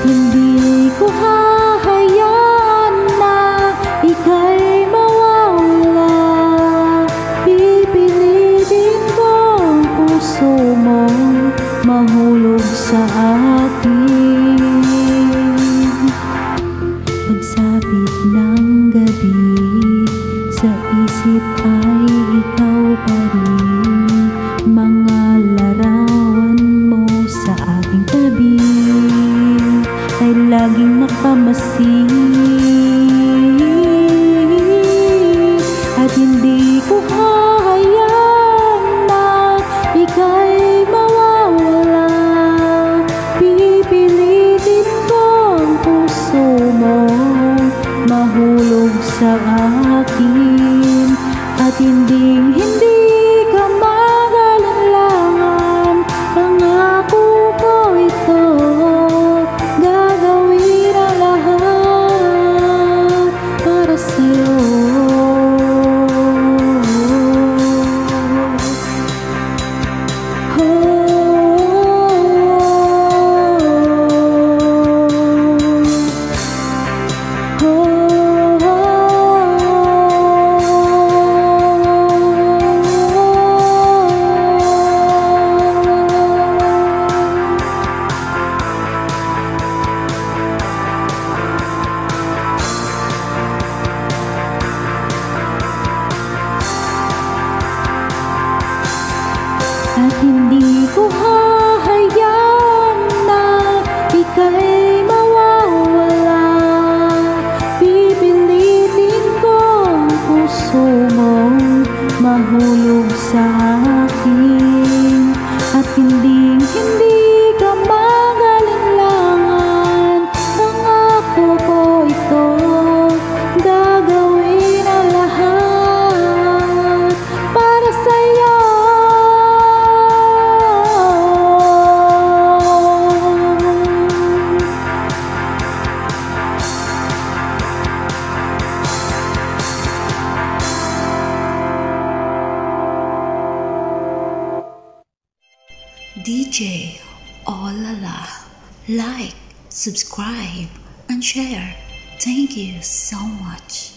Hindi ko hahayaan na ika'y mawawala. Pipilitin ko ang puso mong mahulog sa akin. Pagsapit ng gabi, sa isip ay ikaw pa rin. Mga larawan mo sa aking tabi ay laging nakamasid. At hindi ko hahayaan na ika'y mawawala. Pipilitin ko ang puso mo mahulog sa akin. At hindi ka mag-alinlangan. Pangako ko ito, gagawin ang lahat para sa'yo. At hindi ko hahayaan na ika'y mawawala. Pipilitin ko ang puso mong mahulog sa akin. At hindi ka mag-alinlangan. Pangako ko ito, gagawin ang lahat para sa'yo. DJ Olala. Like, subscribe, and share. Thank you so much.